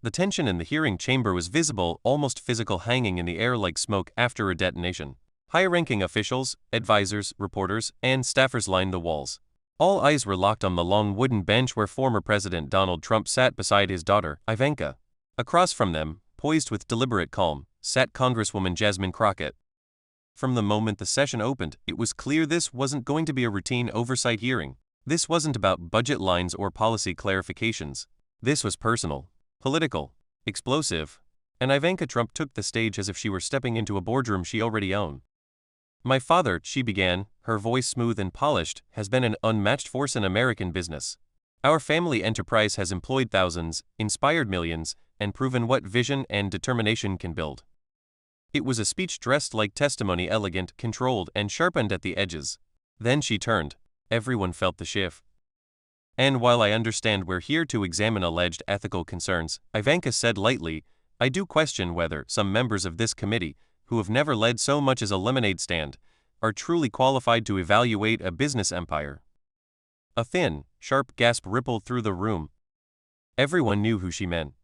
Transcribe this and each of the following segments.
The tension in the hearing chamber was visible, almost physical, hanging in the air like smoke after a detonation. High-ranking officials, advisors, reporters, and staffers lined the walls. All eyes were locked on the long wooden bench where former President Donald Trump sat beside his daughter, Ivanka. Across from them, poised with deliberate calm, sat Congresswoman Jasmine Crockett. From the moment the session opened, it was clear this wasn't going to be a routine oversight hearing. This wasn't about budget lines or policy clarifications. This was personal, political, explosive, and Ivanka Trump took the stage as if she were stepping into a boardroom she already owned. "My father," she began, her voice smooth and polished, "has been an unmatched force in American business. Our family enterprise has employed thousands, inspired millions, and proven what vision and determination can build." It was a speech dressed like testimony, elegant, controlled, and sharpened at the edges. Then she turned. Everyone felt the shift. "And while I understand we're here to examine alleged ethical concerns," Ivanka said lightly, "I do question whether some members of this committee, who have never led so much as a lemonade stand, are truly qualified to evaluate a business empire." A thin, sharp gasp rippled through the room. Everyone knew who she meant.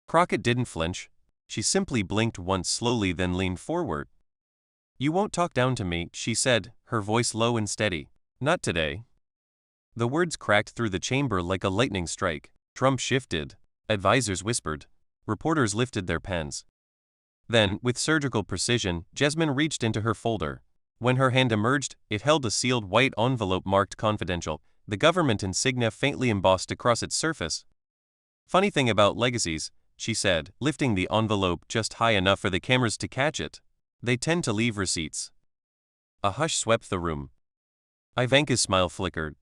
Crockett didn't flinch. She simply blinked once slowly, then leaned forward. "You won't talk down to me," she said, her voice low and steady. "Not today." The words cracked through the chamber like a lightning strike. Trump shifted. Advisors whispered. Reporters lifted their pens. Then, with surgical precision, Jasmine reached into her folder. When her hand emerged, it held a sealed white envelope marked "Confidential," the government insignia faintly embossed across its surface. "Funny thing about legacies," she said, lifting the envelope just high enough for the cameras to catch it. "They tend to leave receipts." A hush swept the room. Ivanka's smile flickered.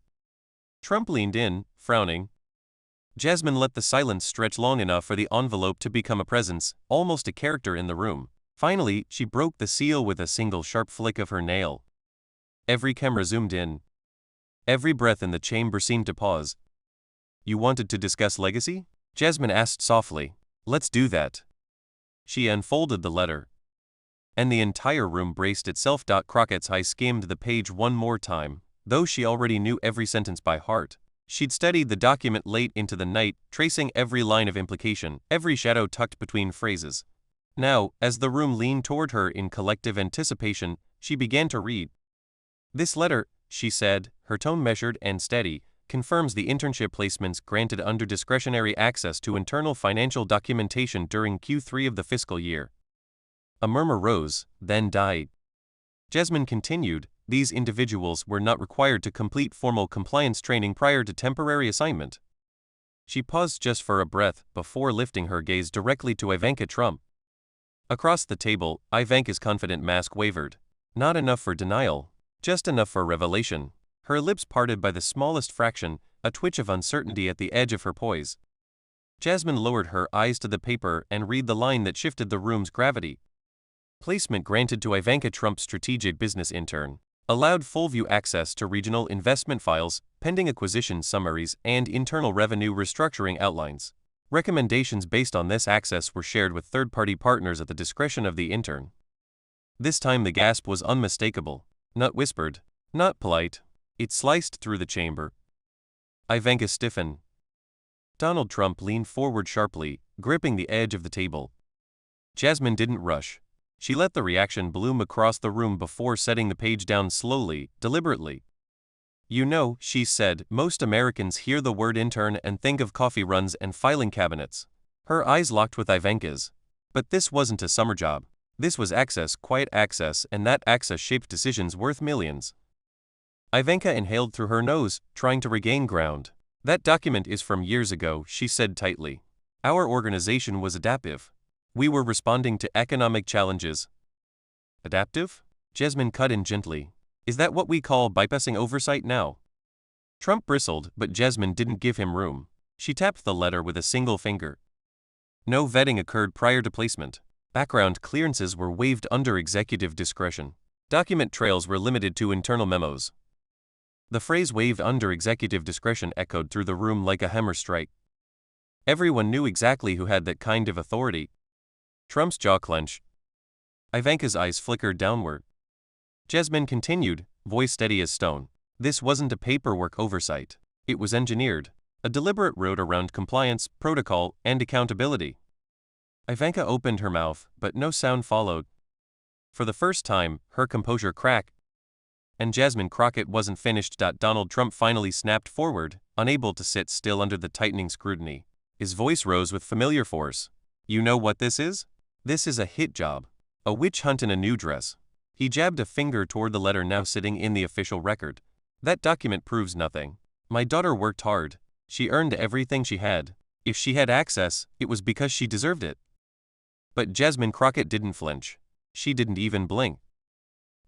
Trump leaned in, frowning. Jasmine let the silence stretch long enough for the envelope to become a presence, almost a character in the room. Finally, she broke the seal with a single sharp flick of her nail. Every camera zoomed in. Every breath in the chamber seemed to pause. "You wanted to discuss legacy?" Jasmine asked softly. "Let's do that." She unfolded the letter. And the entire room braced itself. Crockett's eye skimmed the page one more time, though she already knew every sentence by heart. She'd studied the document late into the night, tracing every line of implication, every shadow tucked between phrases. Now, as the room leaned toward her in collective anticipation, she began to read. "This letter," she said, her tone measured and steady, "confirms the internship placements granted under discretionary access to internal financial documentation during Q3 of the fiscal year." A murmur rose, then died. Jasmine continued, "These individuals were not required to complete formal compliance training prior to temporary assignment." She paused just for a breath before lifting her gaze directly to Ivanka Trump. Across the table, Ivanka's confident mask wavered. Not enough for denial, just enough for revelation. Her lips parted by the smallest fraction, a twitch of uncertainty at the edge of her poise. Jasmine lowered her eyes to the paper and read the line that shifted the room's gravity. "Placement granted to Ivanka Trump, strategic business intern. Allowed full view access to regional investment files, pending acquisition summaries, and internal revenue restructuring outlines. Recommendations based on this access were shared with third-party partners at the discretion of the intern." This time the gasp was unmistakable. Not whispered, not polite. It sliced through the chamber. Ivanka stiffened. Donald Trump leaned forward sharply, gripping the edge of the table. Jasmine didn't rush. She let the reaction bloom across the room before setting the page down slowly, deliberately. "You know," she said, "most Americans hear the word intern and think of coffee runs and filing cabinets." Her eyes locked with Ivanka's. But this wasn't a summer job. This was access, quiet access, and that access shaped decisions worth millions. Ivanka inhaled through her nose, trying to regain ground. "That document is from years ago," she said tightly. "Our organization was adaptive. We were responding to economic challenges." "Adaptive?" Jasmine cut in gently. "Is that what we call bypassing oversight now?" Trump bristled, but Jasmine didn't give him room. She tapped the letter with a single finger. No vetting occurred prior to placement. Background clearances were waived under executive discretion. Document trails were limited to internal memos. The phrase "waived under executive discretion" echoed through the room like a hammer strike. Everyone knew exactly who had that kind of authority. Trump's jaw clenched. Ivanka's eyes flickered downward. Jasmine continued, voice steady as stone. "This wasn't a paperwork oversight. It was engineered. a deliberate road around compliance, protocol, and accountability. Ivanka opened her mouth, but no sound followed. For the first time, her composure cracked, and Jasmine Crockett wasn't finished. Donald Trump finally snapped forward, unable to sit still under the tightening scrutiny. His voice rose with familiar force. You know what this is? This is a hit job. A witch hunt in a new dress. He jabbed a finger toward the letter now sitting in the official record. That document proves nothing. My daughter worked hard. She earned everything she had. If she had access, it was because she deserved it. But Jasmine Crockett didn't flinch. She didn't even blink.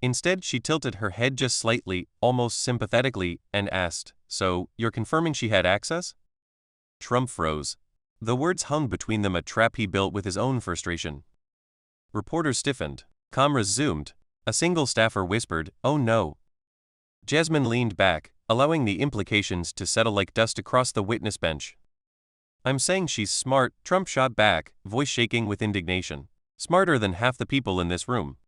Instead, she tilted her head just slightly, almost sympathetically, and asked, So, you're confirming she had access? Trump froze. The words hung between them, a trap he built with his own frustration. Reporters stiffened. Cameras zoomed. A single staffer whispered, Oh no. Jasmine leaned back, allowing the implications to settle like dust across the witness bench. I'm saying she's smart, Trump shot back, voice shaking with indignation. Smarter than half the people in this room.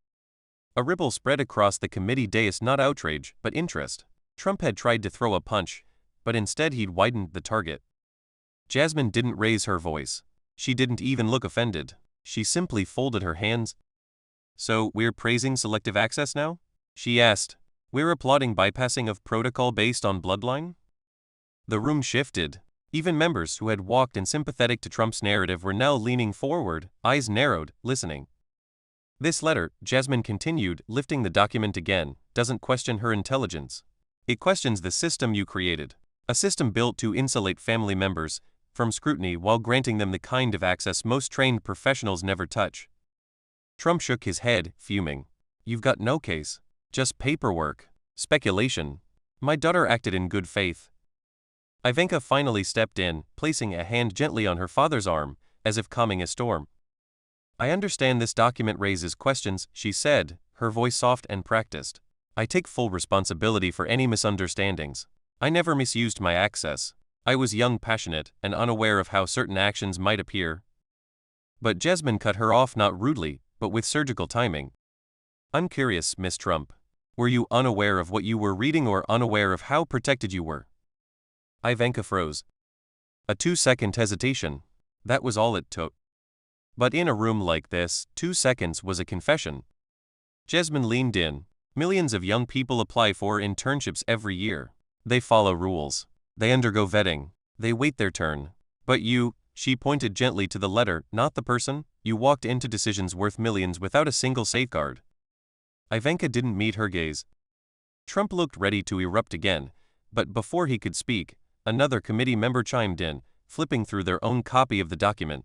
A ripple spread across the committee dais, not outrage, but interest. Trump had tried to throw a punch, but instead he'd widened the target. Jasmine didn't raise her voice. She didn't even look offended. She simply folded her hands. So, we're praising selective access now? She asked. We're applauding bypassing of protocol based on bloodline? The room shifted. Even members who had walked in sympathetic to Trump's narrative were now leaning forward, eyes narrowed, listening. This letter, Jasmine continued, lifting the document again, doesn't question her intelligence. It questions the system you created. A system built to insulate family members from scrutiny while granting them the kind of access most trained professionals never touch. Trump shook his head, fuming. You've got no case. Just paperwork. Speculation. My daughter acted in good faith. Ivanka finally stepped in, placing a hand gently on her father's arm, as if calming a storm. I understand this document raises questions, she said, her voice soft and practiced. I take full responsibility for any misunderstandings. I never misused my access. I was young, passionate, and unaware of how certain actions might appear. But Jasmine cut her off, not rudely, but with surgical timing. I'm curious, Miss Trump. Were you unaware of what you were reading or unaware of how protected you were? Ivanka froze. A 2-second hesitation. That was all it took. But in a room like this, 2 seconds was a confession. Jasmine leaned in. Millions of young people apply for internships every year. They follow rules. They undergo vetting. They wait their turn. But you, she pointed gently to the letter, not the person, you walked into decisions worth millions without a single safeguard. Ivanka didn't meet her gaze. Trump looked ready to erupt again, but before he could speak, another committee member chimed in, flipping through their own copy of the document.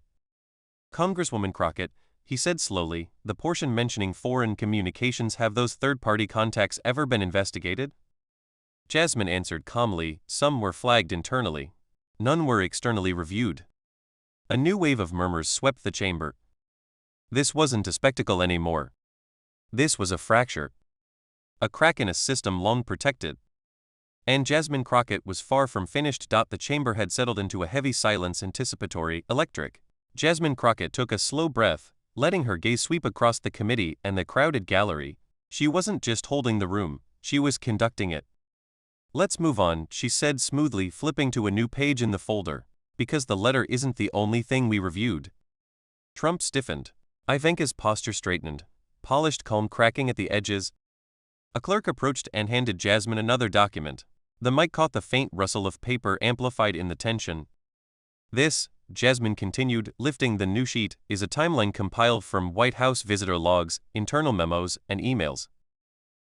Congresswoman Crockett, he said slowly, the portion mentioning foreign communications, have those third-party contacts ever been investigated? Jasmine answered calmly, some were flagged internally. None were externally reviewed. A new wave of murmurs swept the chamber. This wasn't a spectacle anymore. This was a fracture. A crack in a system long protected. And Jasmine Crockett was far from finished. The chamber had settled into a heavy silence, anticipatory, electric. Jasmine Crockett took a slow breath, letting her gaze sweep across the committee and the crowded gallery. She wasn't just holding the room, she was conducting it. Let's move on, she said smoothly, flipping to a new page in the folder. Because the letter isn't the only thing we reviewed. Trump stiffened. Ivanka's posture straightened. Polished calm cracking at the edges. A clerk approached and handed Jasmine another document. The mic caught the faint rustle of paper amplified in the tension. This, Jasmine continued, lifting the new sheet, is a timeline compiled from White House visitor logs, internal memos, and emails.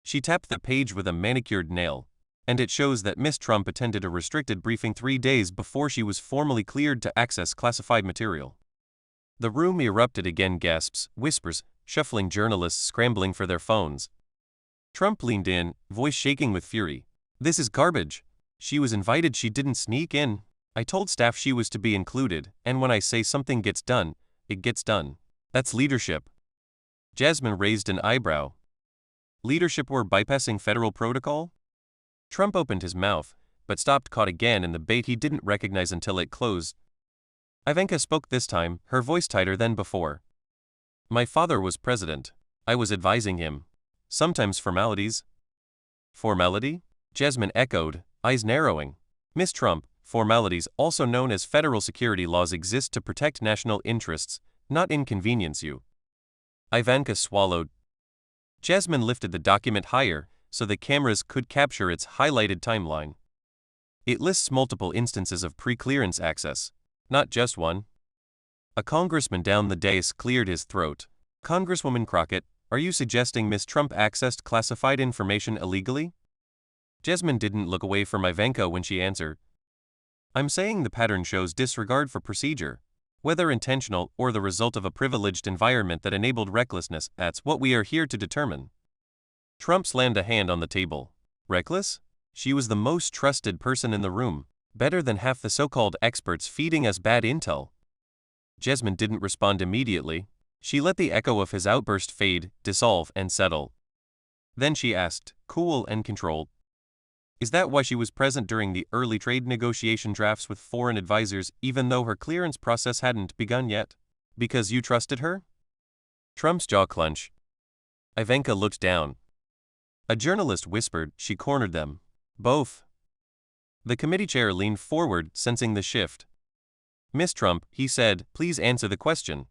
She tapped the page with a manicured nail, and it shows that Miss Trump attended a restricted briefing 3 days before she was formally cleared to access classified material. The room erupted again, gasps, whispers, shuffling journalists scrambling for their phones. Trump leaned in, voice shaking with fury. This is garbage. She was invited, she didn't sneak in. I told staff she was to be included, and when I say something gets done, it gets done. That's leadership. Jasmine raised an eyebrow. Leadership were bypassing federal protocol? Trump opened his mouth, but stopped, caught again in the bait he didn't recognize until it closed. Ivanka spoke this time, her voice tighter than before. My father was president. I was advising him. Sometimes formalities. Formality? Jasmine echoed, eyes narrowing. Miss Trump, formalities, also known as federal security laws, exist to protect national interests, not inconvenience you. Ivanka swallowed. Jasmine lifted the document higher so the cameras could capture its highlighted timeline. It lists multiple instances of pre-clearance access, not just one. A congressman down the dais cleared his throat. Congresswoman Crockett, are you suggesting Ms. Trump accessed classified information illegally? Jasmine didn't look away from Ivanka when she answered. I'm saying the pattern shows disregard for procedure, whether intentional or the result of a privileged environment that enabled recklessness. That's what we are here to determine. Trump slammed a hand on the table. Reckless? She was the most trusted person in the room, better than half the so-called experts feeding us bad intel. Jasmine didn't respond immediately. She let the echo of his outburst fade, dissolve, and settle. Then she asked, cool and controlled, is that why she was present during the early trade negotiation drafts with foreign advisors even though her clearance process hadn't begun yet? Because you trusted her? Trump's jaw clenched. Ivanka looked down. A journalist whispered she cornered them. Both. The committee chair leaned forward, sensing the shift. Miss Trump, he said, please answer the question.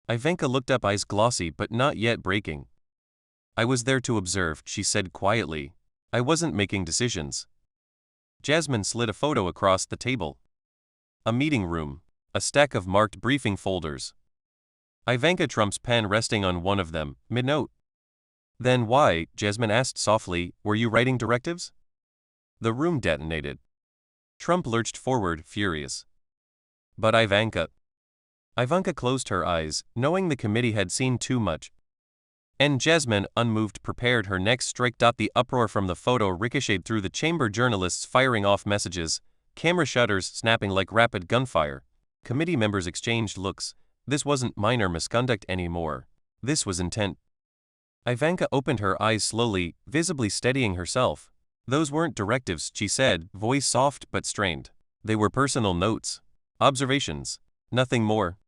Ivanka looked up, eyes glossy but not yet breaking. I was there to observe, she said quietly. I wasn't making decisions. Jasmine slid a photo across the table. A meeting room. A stack of marked briefing folders. Ivanka Trump's pen resting on one of them, mid-note. Then why, Jasmine asked softly, were you writing directives? The room detonated. Trump lurched forward, furious. But Ivanka. Ivanka closed her eyes, knowing the committee had seen too much. And Jasmine, unmoved, prepared her next strike. The uproar from the photo ricocheted through the chamber, journalists firing off messages, camera shutters snapping like rapid gunfire. Committee members exchanged looks. This wasn't minor misconduct anymore. This was intent. Ivanka opened her eyes slowly, visibly steadying herself. Those weren't directives, she said, voice soft but strained. They were personal notes. Observations. Nothing more.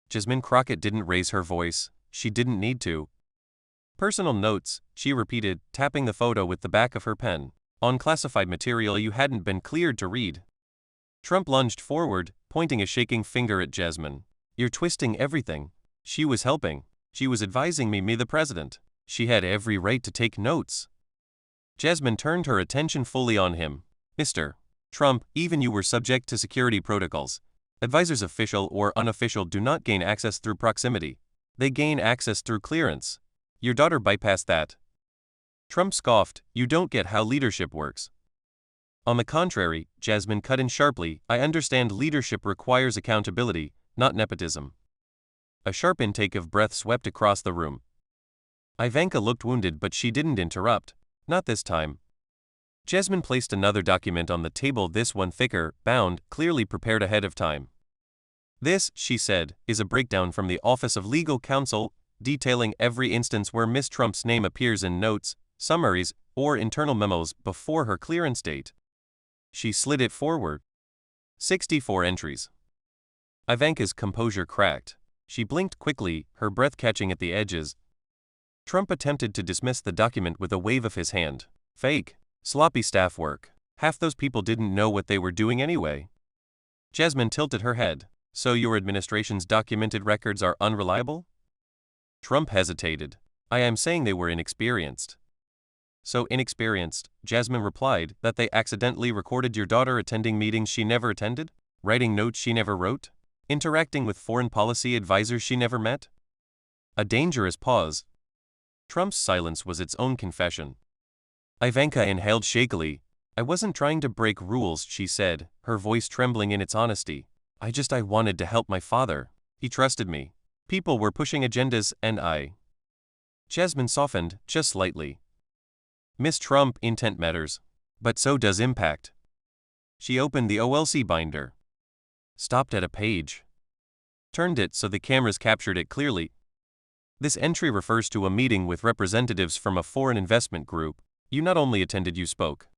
Jasmine Crockett didn't raise her voice. She didn't need to. Personal notes, she repeated, tapping the photo with the back of her pen. On classified material you hadn't been cleared to read. Trump lunged forward, pointing a shaking finger at Jasmine. You're twisting everything. She was helping. She was advising me the president. She had every right to take notes. Jasmine turned her attention fully on him. Mr. Trump, even you were subject to security protocols. Advisors, official or unofficial, do not gain access through proximity. They gain access through clearance. Your daughter bypassed that. Trump scoffed, you don't get how leadership works. On the contrary, Jasmine cut in sharply, I understand leadership requires accountability, not nepotism. A sharp intake of breath swept across the room. Ivanka looked wounded, but she didn't interrupt. Not this time. Jasmine placed another document on the table, this one thicker, bound, clearly prepared ahead of time. This, she said, is a breakdown from the Office of Legal Counsel, detailing every instance where Miss Trump's name appears in notes, summaries, or internal memos before her clearance date. She slid it forward. 64 entries. Ivanka's composure cracked. She blinked quickly, her breath catching at the edges. Trump attempted to dismiss the document with a wave of his hand. Fake. Sloppy staff work. Half those people didn't know what they were doing anyway. Jasmine tilted her head. So your administration's documented records are unreliable? Trump hesitated. I am saying they were inexperienced. So inexperienced, Jasmine replied, that they accidentally recorded your daughter attending meetings she never attended? Writing notes she never wrote? Interacting with foreign policy advisors she never met? A dangerous pause. Trump's silence was its own confession. Ivanka inhaled shakily. I wasn't trying to break rules, she said, her voice trembling in its honesty. I wanted to help my father. He trusted me. People were pushing agendas, and I. Jasmine softened, just slightly. Miss Trump, intent matters. But so does impact. She opened the OLC binder. Stopped at a page. Turned it so the cameras captured it clearly. This entry refers to a meeting with representatives from a foreign investment group. You not only attended, you spoke.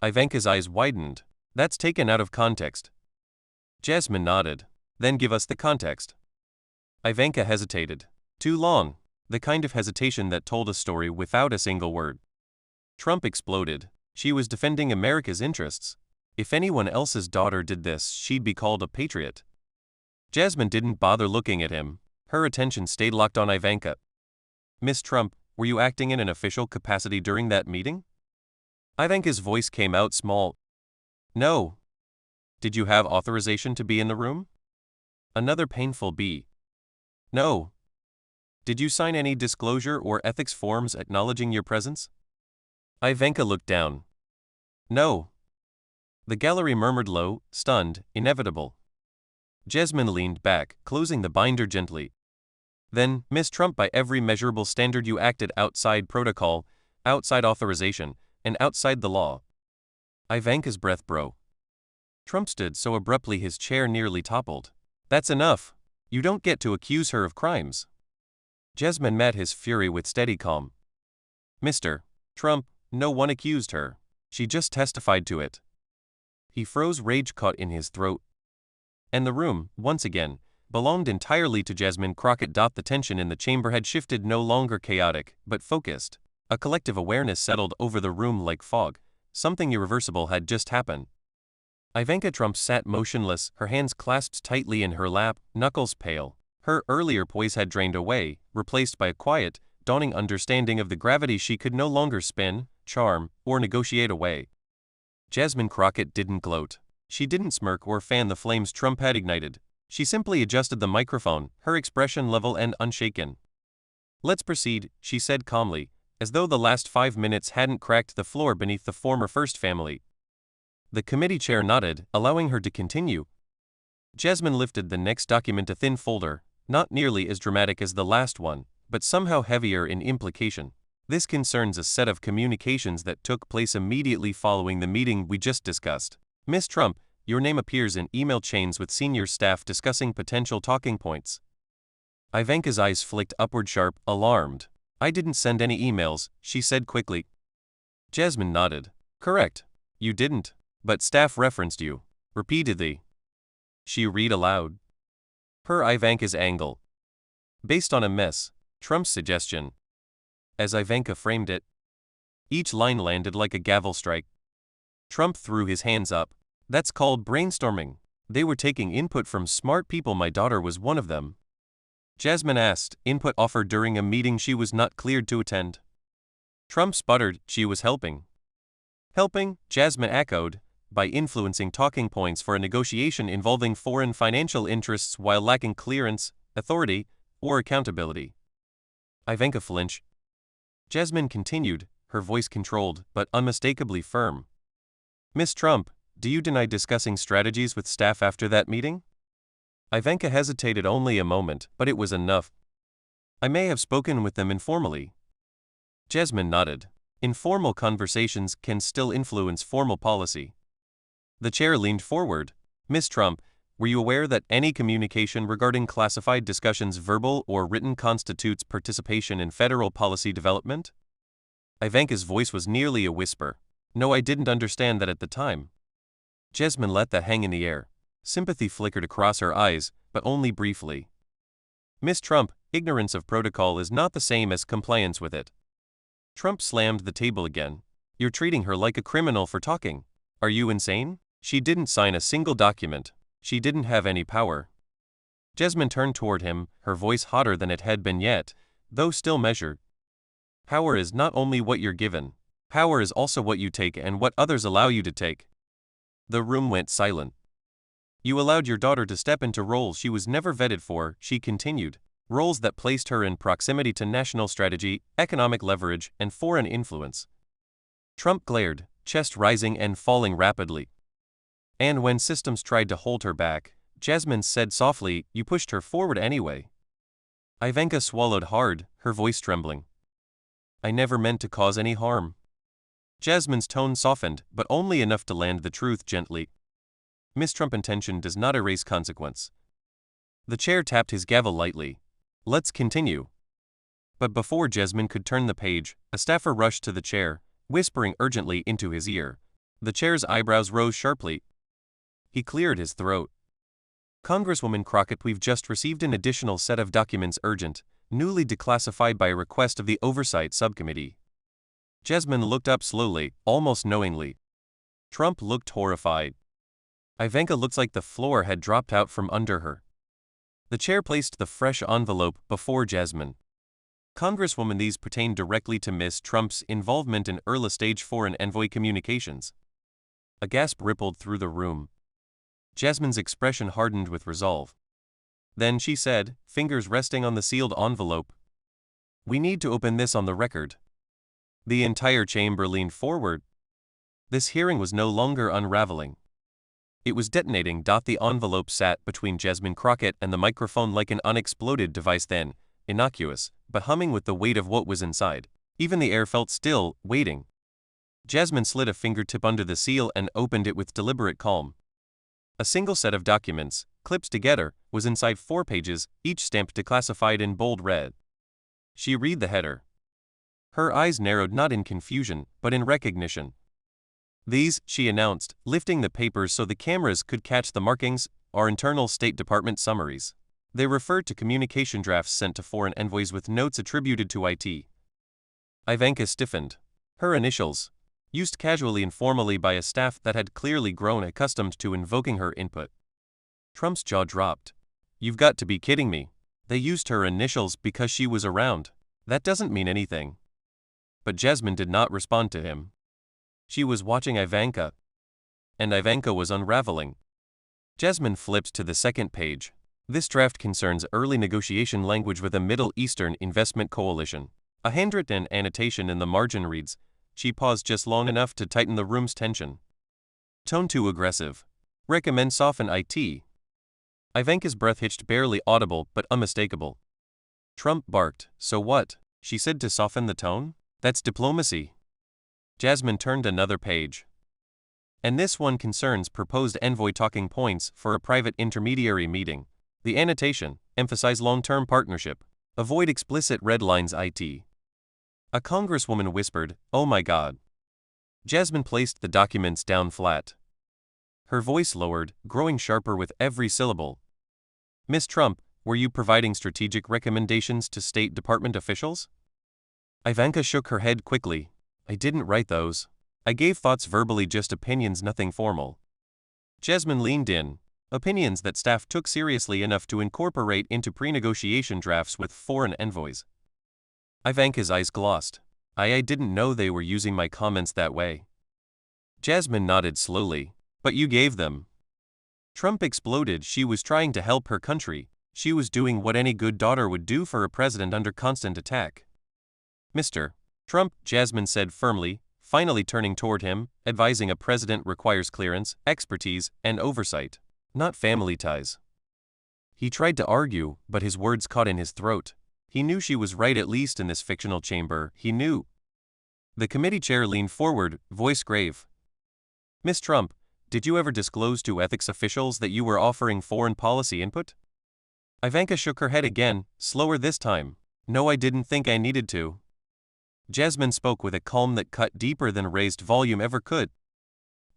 Ivanka's eyes widened. That's taken out of context. Jasmine nodded. Then give us the context. Ivanka hesitated. Too long. The kind of hesitation that told a story without a single word. Trump exploded. She was defending America's interests. If anyone else's daughter did this, she'd be called a patriot. Jasmine didn't bother looking at him. Her attention stayed locked on Ivanka. Miss Trump, were you acting in an official capacity during that meeting? Ivanka's voice came out small. No. Did you have authorization to be in the room? Another painful B. No. Did you sign any disclosure or ethics forms acknowledging your presence? Ivanka looked down. No. The gallery murmured low, stunned, inevitable. Jasmine leaned back, closing the binder gently. Then, Miss Trump, by every measurable standard you acted outside protocol, outside authorization, and outside the law. Ivanka's breath broke. Trump stood so abruptly his chair nearly toppled. That's enough. You don't get to accuse her of crimes. Jasmine met his fury with steady calm. Mr. Trump, no one accused her. She just testified to it. He froze, rage caught in his throat. And the room, once again, belonged entirely to Jasmine Crockett. The tension in the chamber had shifted, no longer chaotic, but focused. A collective awareness settled over the room like fog. Something irreversible had just happened. Ivanka Trump sat motionless, her hands clasped tightly in her lap, knuckles pale. Her earlier poise had drained away, replaced by a quiet, dawning understanding of the gravity she could no longer spin, charm, or negotiate away. Jasmine Crockett didn't gloat. She didn't smirk or fan the flames Trump had ignited. She simply adjusted the microphone, her expression level and unshaken. Let's proceed, she said calmly, as though the last 5 minutes hadn't cracked the floor beneath the former First Family. The committee chair nodded, allowing her to continue. Jasmine lifted the next document, a thin folder, not nearly as dramatic as the last one, but somehow heavier in implication. This concerns a set of communications that took place immediately following the meeting we just discussed. Miss Trump, your name appears in email chains with senior staff discussing potential talking points. Ivanka's eyes flicked upward sharp, alarmed. I didn't send any emails, she said quickly. Jasmine nodded. Correct. You didn't. But staff referenced you. Repeatedly. She read aloud. Per Ivanka's angle. Based on a mess, Trump's suggestion. As Ivanka framed it. Each line landed like a gavel strike. Trump threw his hands up. That's called brainstorming. They were taking input from smart people. My daughter was one of them. Jasmine asked, input offered during a meeting she was not cleared to attend. Trump sputtered, she was helping. Helping, Jasmine echoed, by influencing talking points for a negotiation involving foreign financial interests while lacking clearance, authority, or accountability. Ivanka flinched. Jasmine continued, her voice controlled but unmistakably firm. Miss Trump, do you deny discussing strategies with staff after that meeting? Ivanka hesitated only a moment, but it was enough. I may have spoken with them informally. Jasmine nodded. Informal conversations can still influence formal policy. The chair leaned forward. Miss Trump, were you aware that any communication regarding classified discussions, verbal or written, constitutes participation in federal policy development? Ivanka's voice was nearly a whisper. No, I didn't understand that at the time. Jasmine let that hang in the air. Sympathy flickered across her eyes, but only briefly. Miss Trump, ignorance of protocol is not the same as compliance with it. Trump slammed the table again. You're treating her like a criminal for talking. Are you insane? She didn't sign a single document. She didn't have any power. Jasmine turned toward him, her voice hotter than it had been yet, though still measured. Power is not only what you're given. Power is also what you take and what others allow you to take. The room went silent. You allowed your daughter to step into roles she was never vetted for, she continued. Roles that placed her in proximity to national strategy, economic leverage, and foreign influence. Trump glared, chest rising and falling rapidly. And when systems tried to hold her back, Jasmine said softly, you pushed her forward anyway. Ivanka swallowed hard, her voice trembling. I never meant to cause any harm. Jasmine's tone softened, but only enough to land the truth gently. Miss Trump, intention does not erase consequence. The chair tapped his gavel lightly. Let's continue. But before Jasmine could turn the page, a staffer rushed to the chair, whispering urgently into his ear. The chair's eyebrows rose sharply. He cleared his throat. Congresswoman Crockett, we've just received an additional set of documents, urgent, newly declassified by a request of the Oversight Subcommittee. Jasmine looked up slowly, almost knowingly. Trump looked horrified. Ivanka looked like the floor had dropped out from under her. The chair placed the fresh envelope before Jasmine. Congresswoman, these pertain directly to Ms. Trump's involvement in early-stage foreign envoy communications. A gasp rippled through the room. Jasmine's expression hardened with resolve. Then she said, fingers resting on the sealed envelope, "We need to open this on the record." The entire chamber leaned forward. This hearing was no longer unraveling. It was detonating. The envelope sat between Jasmine Crockett and the microphone like an unexploded device, then, innocuous, but humming with the weight of what was inside. Even the air felt still, waiting. Jasmine slid a fingertip under the seal and opened it with deliberate calm. A single set of documents, clipped together, was inside 4 pages, each stamped declassified in bold red. She read the header. Her eyes narrowed not in confusion, but in recognition. "These," she announced, lifting the papers so the cameras could catch the markings, "are internal State Department summaries. They refer to communication drafts sent to foreign envoys with notes attributed to IT." Ivanka stiffened. Her initials, used casually and formally by a staff that had clearly grown accustomed to invoking her input. Trump's jaw dropped. "You've got to be kidding me. They used her initials because she was around. That doesn't mean anything." But Jasmine did not respond to him. She was watching Ivanka. And Ivanka was unraveling. Jasmine flipped to the second page. This draft concerns early negotiation language with a Middle Eastern investment coalition. A handwritten annotation in the margin reads. She paused just long enough to tighten the room's tension. "Tone too aggressive. Recommend soften IT." Ivanka's breath hitched, barely audible but unmistakable. Trump barked. "So what?" she said, to soften the tone. "That's diplomacy." Jasmine turned another page. "And this one concerns proposed envoy talking points for a private intermediary meeting. The annotation, emphasize long-term partnership. Avoid explicit red lines IT." A congresswoman whispered, "Oh my God." Jasmine placed the documents down flat. Her voice lowered, growing sharper with every syllable. "Ms. Trump, were you providing strategic recommendations to State Department officials?" Ivanka shook her head quickly. "I didn't write those. I gave thoughts verbally, just opinions, nothing formal." Jasmine leaned in. Opinions that staff took seriously enough to incorporate into pre-negotiation drafts with foreign envoys. Ivanka's eyes glossed. I didn't know they were using my comments that way." Jasmine nodded slowly. "But you gave them." Trump exploded. She was trying to help her country. She was doing what any good daughter would do for a president under constant attack. "Mr. Trump," Jasmine said firmly, finally turning toward him, "advising a president requires clearance, expertise, and oversight, not family ties." He tried to argue, but his words caught in his throat. He knew she was right, at least in this fictional chamber. He knew. The committee chair leaned forward, voice grave. "Ms. Trump, did you ever disclose to ethics officials that you were offering foreign policy input?" Ivanka shook her head again, slower this time. "No, I didn't think I needed to." Jasmine spoke with a calm that cut deeper than raised volume ever could.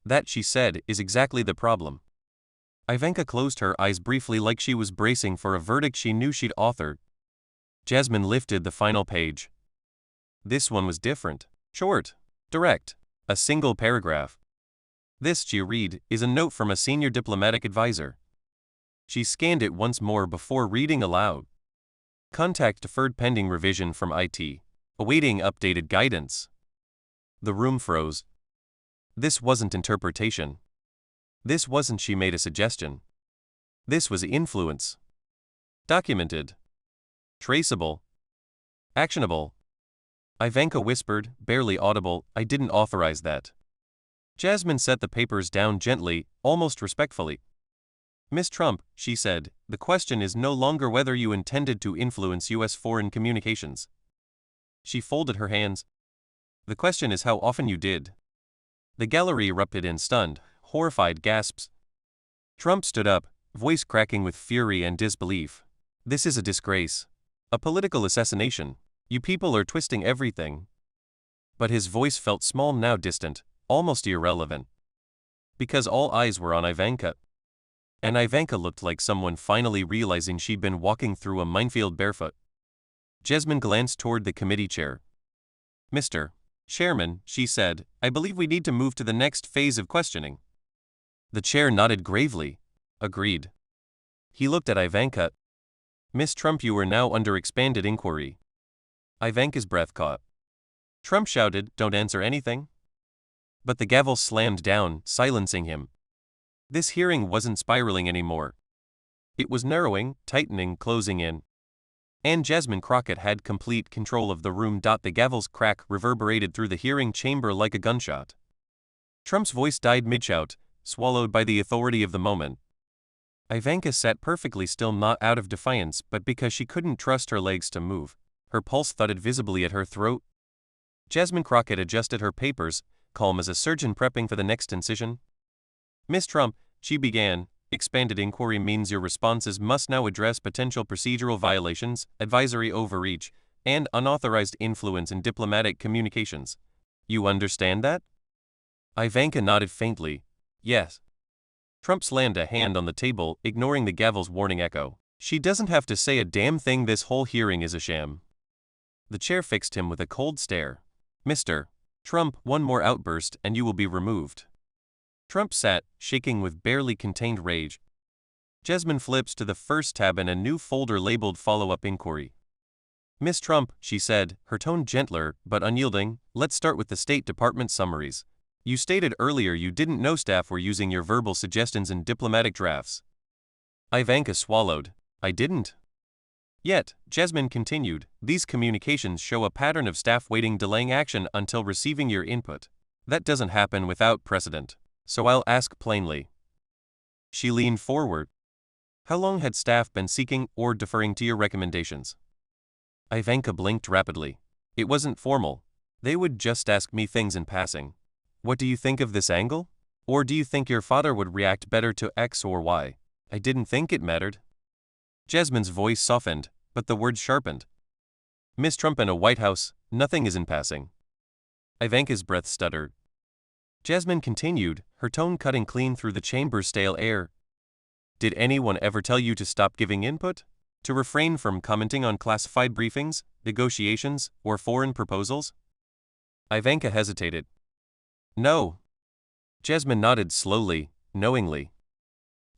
"That," she said, "is exactly the problem." Ivanka closed her eyes briefly, like she was bracing for a verdict she knew she'd authored. Jasmine lifted the final page. This one was different. Short. Direct. A single paragraph. "This," she read, "is a note from a senior diplomatic advisor." She scanned it once more before reading aloud. "Contact deferred pending revision from IT. Awaiting updated guidance." The room froze. This wasn't interpretation. This wasn't she made a suggestion. This was influence. Documented. Traceable. Actionable. Ivanka whispered, barely audible, "I didn't authorize that." Jasmine set the papers down gently, almost respectfully. "Ms. Trump," she said, "the question is no longer whether you intended to influence U.S. foreign communications." She folded her hands. "The question is how often you did." The gallery erupted in stunned, horrified gasps. Trump stood up, voice cracking with fury and disbelief. "This is a disgrace. A political assassination. You people are twisting everything." But his voice felt small now, distant, almost irrelevant. Because all eyes were on Ivanka. And Ivanka looked like someone finally realizing she'd been walking through a minefield barefoot. Jasmine glanced toward the committee chair. "Mr. Chairman, she said, I believe we need to move to the next phase of questioning. The chair nodded gravely. Agreed. He looked at Ivanka. Miss Trump, you are now under expanded inquiry. Ivanka's breath caught. Trump shouted, don't answer anything. But the gavel slammed down, silencing him. This hearing wasn't spiraling anymore. It was narrowing, tightening, closing in. And Jasmine Crockett had complete control of the room. The gavel's crack reverberated through the hearing chamber like a gunshot. Trump's voice died mid-shout, swallowed by the authority of the moment. Ivanka sat perfectly still, not out of defiance, but because she couldn't trust her legs to move. Her pulse thudded visibly at her throat. Jasmine Crockett adjusted her papers, calm as a surgeon prepping for the next incision. Miss Trump, she began, expanded inquiry means your responses must now address potential procedural violations, advisory overreach, and unauthorized influence in diplomatic communications. You understand that? Ivanka nodded faintly. Yes. Trump slammed a hand on the table, ignoring the gavel's warning echo. She doesn't have to say a damn thing. This whole hearing is a sham. The chair fixed him with a cold stare. Mr. Trump, one more outburst and you will be removed. Trump sat, shaking with barely contained rage. Jasmine flips to the first tab in a new folder labeled Follow-up Inquiry. Miss Trump, she said, her tone gentler but unyielding, let's start with the State Department summaries. You stated earlier you didn't know staff were using your verbal suggestions in diplomatic drafts. Ivanka swallowed. I didn't. Yet, Jasmine continued, these communications show a pattern of staff waiting, delaying action until receiving your input. That doesn't happen without precedent. So I'll ask plainly. She leaned forward. How long had staff been seeking or deferring to your recommendations? Ivanka blinked rapidly. It wasn't formal. They would just ask me things in passing. What do you think of this angle? Or do you think your father would react better to X or Y? I didn't think it mattered. Jasmine's voice softened, but the words sharpened. Miss Trump, in a White House, nothing is in passing. Ivanka's breath stuttered. Jasmine continued, her tone cutting clean through the chamber's stale air. Did anyone ever tell you to stop giving input? To refrain from commenting on classified briefings, negotiations, or foreign proposals? Ivanka hesitated. No. Jasmine nodded slowly, knowingly.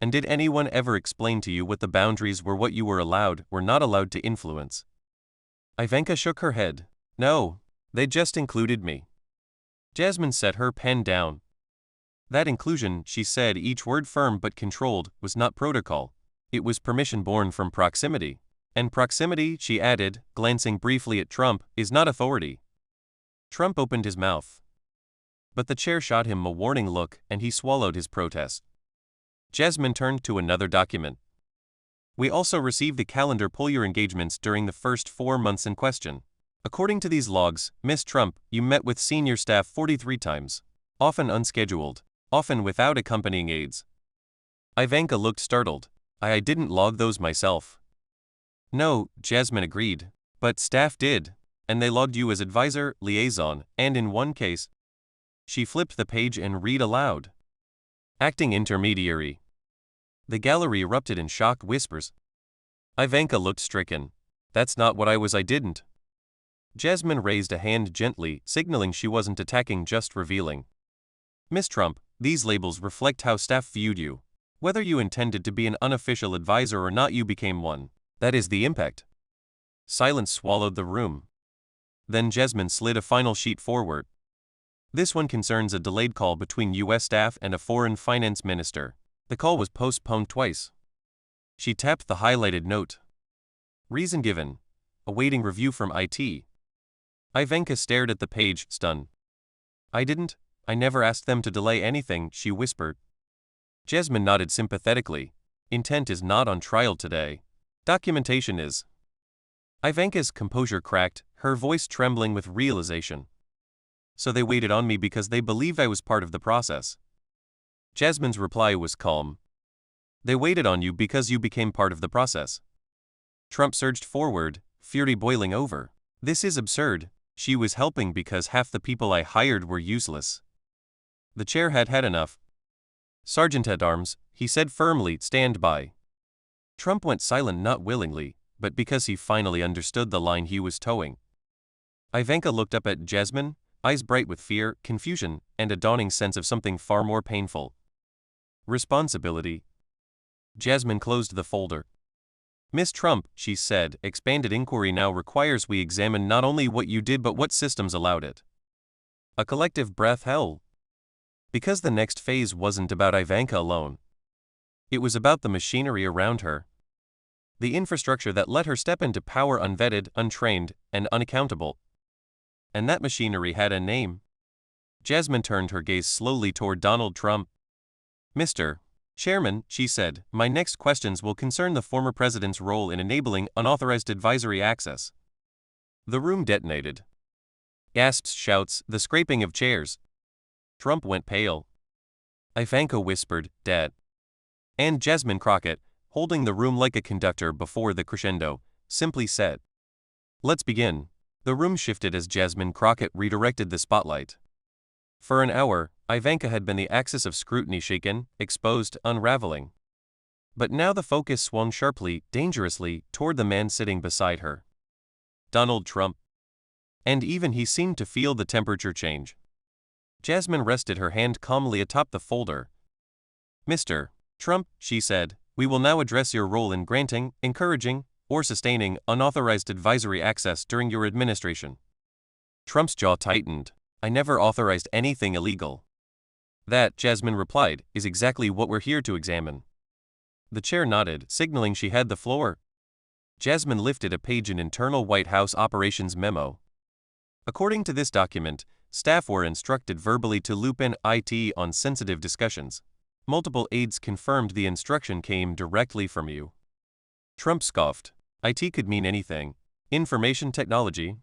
And did anyone ever explain to you what the boundaries were, what you were allowed, were not allowed to influence? Ivanka shook her head. No, they just included me. Jasmine set her pen down. That inclusion, she said, each word firm but controlled, was not protocol. It was permission born from proximity. And proximity, she added, glancing briefly at Trump, is not authority. Trump opened his mouth. But the chair shot him a warning look and he swallowed his protest. Jasmine turned to another document. We also received the calendar. Pull your engagements during the first 4 months in question. According to these logs, Miss Trump, you met with senior staff 43 times. Often unscheduled. Often without accompanying aides. Ivanka looked startled. I didn't log those myself. No, Jasmine agreed. But staff did. And they logged you as advisor, liaison, and in one case. She flipped the page and read aloud. Acting intermediary. The gallery erupted in shocked whispers. Ivanka looked stricken. That's not what I was. I didn't. Jasmine raised a hand gently, signaling she wasn't attacking, just revealing. Miss Trump, these labels reflect how staff viewed you. Whether you intended to be an unofficial advisor or not, you became one. That is the impact. Silence swallowed the room. Then Jasmine slid a final sheet forward. This one concerns a delayed call between U.S. staff and a foreign finance minister. The call was postponed twice. She tapped the highlighted note. Reason given. Awaiting review from IT. Ivanka stared at the page, stunned. I never asked them to delay anything, she whispered. Jasmine nodded sympathetically. Intent is not on trial today. Documentation is. Ivanka's composure cracked, her voice trembling with realization. So they waited on me because they believed I was part of the process. Jasmine's reply was calm. They waited on you because you became part of the process. Trump surged forward, fury boiling over. This is absurd. She was helping because half the people I hired were useless. The chair had had enough. Sergeant at arms, he said firmly, stand by. Trump went silent, not willingly, but because he finally understood the line he was towing. Ivanka looked up at Jasmine, eyes bright with fear, confusion, and a dawning sense of something far more painful. Responsibility. Jasmine closed the folder. Miss Trump, she said, expanded inquiry now requires we examine not only what you did but what systems allowed it. A collective breath hell. Because the next phase wasn't about Ivanka alone. It was about the machinery around her. The infrastructure that let her step into power unvetted, untrained, and unaccountable. And that machinery had a name. Jasmine turned her gaze slowly toward Donald Trump. Mr. Chairman, she said, my next questions will concern the former president's role in enabling unauthorized advisory access. The room detonated. Gasps, shouts, the scraping of chairs. Trump went pale. Ivanka whispered, "Dad." And Jasmine Crockett, holding the room like a conductor before the crescendo, simply said, "Let's begin." The room shifted as Jasmine Crockett redirected the spotlight. For an hour, Ivanka had been the axis of scrutiny, shaken, exposed, unraveling. But now the focus swung sharply, dangerously, toward the man sitting beside her. Donald Trump. And even he seemed to feel the temperature change. Jasmine rested her hand calmly atop the folder. "Mr. Trump," she said, "we will now address your role in granting, encouraging, or sustaining unauthorized advisory access during your administration." Trump's jaw tightened. "I never authorized anything illegal." "That," Jasmine replied, "is exactly what we're here to examine." The chair nodded, signaling she had the floor. Jasmine lifted a page in internal White House operations memo. According to this document, staff were instructed verbally to loop in IT on sensitive discussions. Multiple aides confirmed the instruction came directly from you. Trump scoffed. IT could mean anything. Information technology?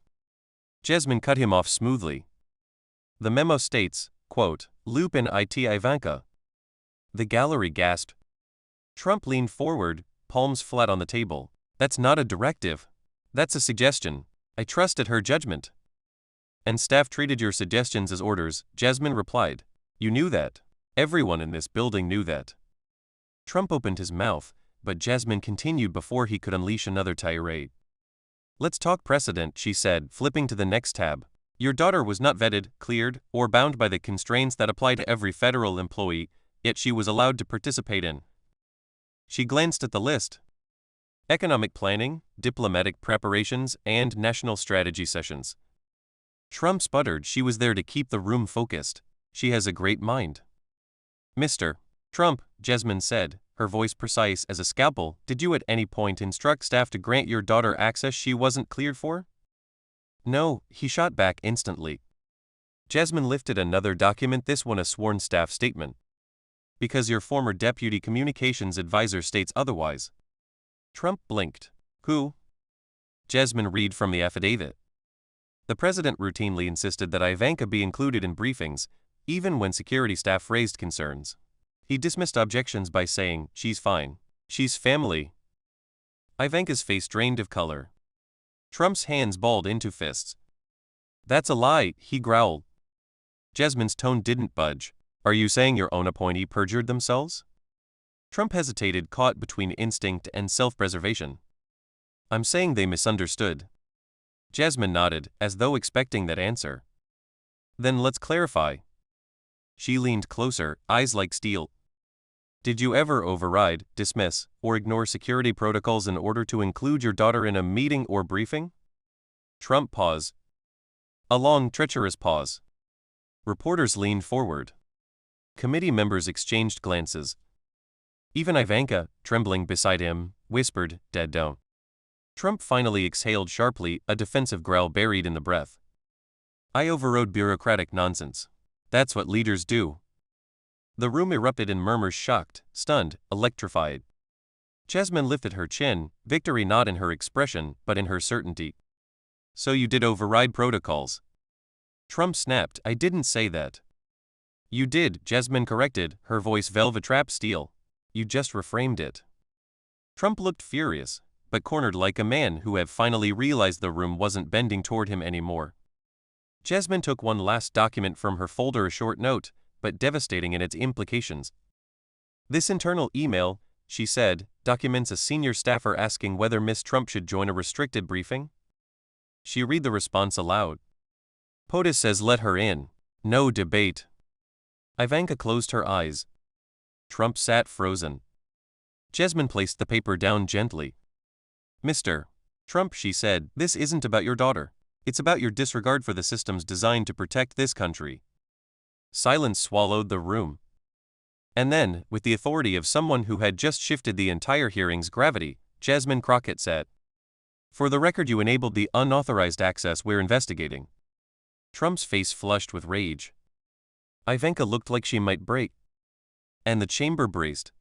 Jasmine cut him off smoothly. The memo states, quote, "Loop in IT Ivanka." The gallery gasped. Trump leaned forward, palms flat on the table. "That's not a directive. That's a suggestion. I trusted her judgment." "And staff treated your suggestions as orders," Jasmine replied. "You knew that. Everyone in this building knew that." Trump opened his mouth, but Jasmine continued before he could unleash another tirade. "Let's talk precedent," she said, flipping to the next tab. "Your daughter was not vetted, cleared, or bound by the constraints that apply to every federal employee, yet she was allowed to participate in." She glanced at the list. Economic planning, diplomatic preparations, and national strategy sessions. Trump sputtered. She was there to keep the room focused. She has a great mind. "Mr. Trump," Jasmine said, her voice precise as a scalpel, "did you at any point instruct staff to grant your daughter access she wasn't cleared for?" "No," he shot back instantly. Jasmine lifted another document, this one a sworn staff statement. "Because your former deputy communications advisor states otherwise." Trump blinked. "Who?" Jasmine read from the affidavit. "The president routinely insisted that Ivanka be included in briefings, even when security staff raised concerns. He dismissed objections by saying, 'She's fine. She's family.'" Ivanka's face drained of color. Trump's hands balled into fists. "That's a lie," he growled. Jasmine's tone didn't budge. "Are you saying your own appointee perjured themselves?" Trump hesitated, caught between instinct and self-preservation. "I'm saying they misunderstood." Jasmine nodded, as though expecting that answer. "Then let's clarify." She leaned closer, eyes like steel. "Did you ever override, dismiss, or ignore security protocols in order to include your daughter in a meeting or briefing?" Trump paused. A long, treacherous pause. Reporters leaned forward. Committee members exchanged glances. Even Ivanka, trembling beside him, whispered, "Dad, don't." Trump finally exhaled sharply, a defensive growl buried in the breath. "I overrode bureaucratic nonsense. That's what leaders do." The room erupted in murmurs, shocked, stunned, electrified. Jasmine lifted her chin, victory not in her expression, but in her certainty. "So you did override protocols?" Trump snapped. "I didn't say that." "You did," Jasmine corrected, her voice velvet-wrapped steel. "You just reframed it." Trump looked furious, but cornered like a man who had finally realized the room wasn't bending toward him anymore. Jasmine took one last document from her folder, a short note, but devastating in its implications. "This internal email," she said, "documents a senior staffer asking whether Miss Trump should join a restricted briefing." She read the response aloud. POTUS says let her in. No debate. Ivanka closed her eyes. Trump sat frozen. Jasmine placed the paper down gently. Mr. Trump, she said, this isn't about your daughter. It's about your disregard for the systems designed to protect this country. Silence swallowed the room. And then, with the authority of someone who had just shifted the entire hearing's gravity, Jasmine Crockett said, "For the record, you enabled the unauthorized access we're investigating." Trump's face flushed with rage. Ivanka looked like she might break. And the chamber braced.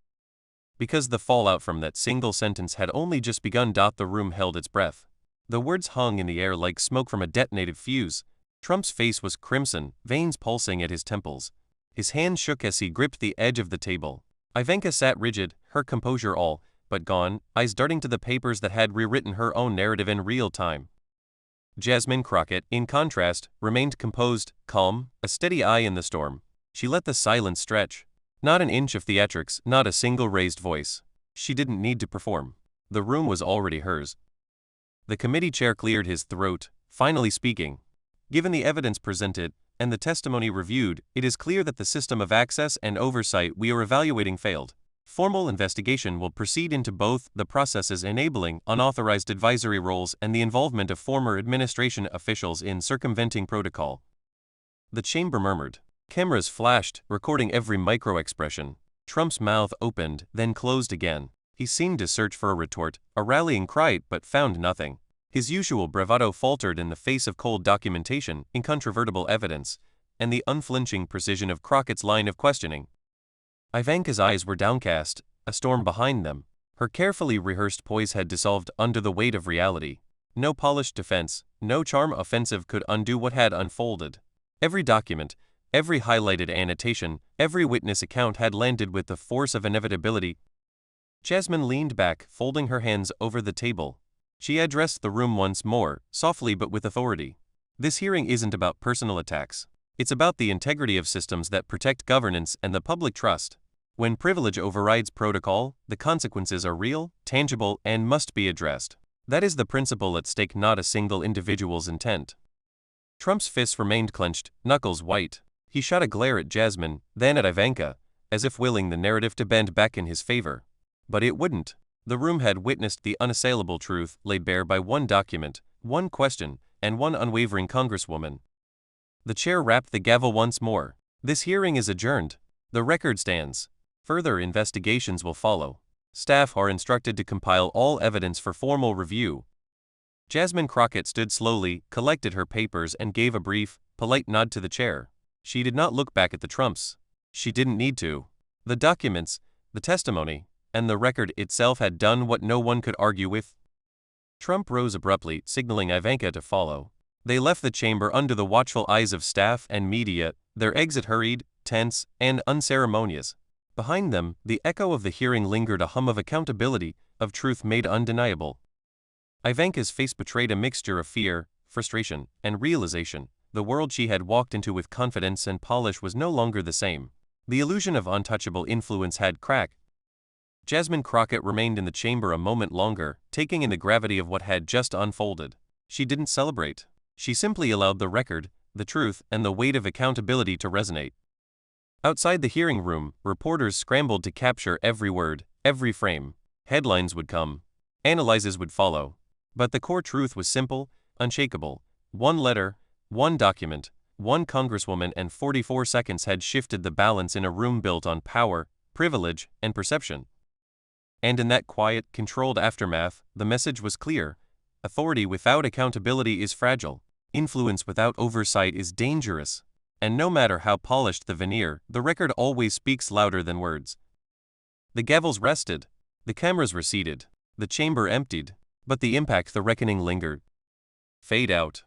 Because the fallout from that single sentence had only just begun. The room held its breath. The words hung in the air like smoke from a detonated fuse. Trump's face was crimson, veins pulsing at his temples. His hand shook as he gripped the edge of the table. Ivanka sat rigid, her composure all but gone, eyes darting to the papers that had rewritten her own narrative in real time. Jasmine Crockett, in contrast, remained composed, calm, a steady eye in the storm. She let the silence stretch. Not an inch of theatrics, not a single raised voice. She didn't need to perform. The room was already hers. The committee chair cleared his throat, finally speaking. Given the evidence presented, and the testimony reviewed, it is clear that the system of access and oversight we are evaluating failed. Formal investigation will proceed into both the processes enabling unauthorized advisory roles and the involvement of former administration officials in circumventing protocol. The chamber murmured. Cameras flashed, recording every micro-expression. Trump's mouth opened, then closed again. He seemed to search for a retort, a rallying cry, but found nothing. His usual bravado faltered in the face of cold documentation, incontrovertible evidence, and the unflinching precision of Crockett's line of questioning. Ivanka's eyes were downcast, a storm behind them. Her carefully rehearsed poise had dissolved under the weight of reality. No polished defense, no charm offensive could undo what had unfolded. Every document, every highlighted annotation, every witness account had landed with the force of inevitability. Jasmine leaned back, folding her hands over the table. She addressed the room once more, softly but with authority. This hearing isn't about personal attacks. It's about the integrity of systems that protect governance and the public trust. When privilege overrides protocol, the consequences are real, tangible, and must be addressed. That is the principle at stake, not a single individual's intent. Trump's fists remained clenched, knuckles white. He shot a glare at Jasmine, then at Ivanka, as if willing the narrative to bend back in his favor. But it wouldn't. The room had witnessed the unassailable truth laid bare by one document, one question, and one unwavering congresswoman. The chair rapped the gavel once more. This hearing is adjourned. The record stands. Further investigations will follow. Staff are instructed to compile all evidence for formal review. Jasmine Crockett stood slowly, collected her papers, and gave a brief, polite nod to the chair. She did not look back at the Trumps. She didn't need to. The documents, the testimony, and the record itself had done what no one could argue with. Trump rose abruptly, signaling Ivanka to follow. They left the chamber under the watchful eyes of staff and media, their exit hurried, tense, and unceremonious. Behind them, the echo of the hearing lingered, a hum of accountability, of truth made undeniable. Ivanka's face betrayed a mixture of fear, frustration, and realization. The world she had walked into with confidence and polish was no longer the same. The illusion of untouchable influence had cracked. Jasmine Crockett remained in the chamber a moment longer, taking in the gravity of what had just unfolded. She didn't celebrate. She simply allowed the record, the truth, and the weight of accountability to resonate. Outside the hearing room, reporters scrambled to capture every word, every frame. Headlines would come. Analyses would follow. But the core truth was simple, unshakable. One letter, one document, one congresswoman, and 44 seconds had shifted the balance in a room built on power, privilege, and perception. And in that quiet, controlled aftermath, the message was clear. Authority without accountability is fragile. Influence without oversight is dangerous. And no matter how polished the veneer, the record always speaks louder than words. The gavels rested. The cameras receded. The chamber emptied. But the impact, the reckoning lingered. Fade out.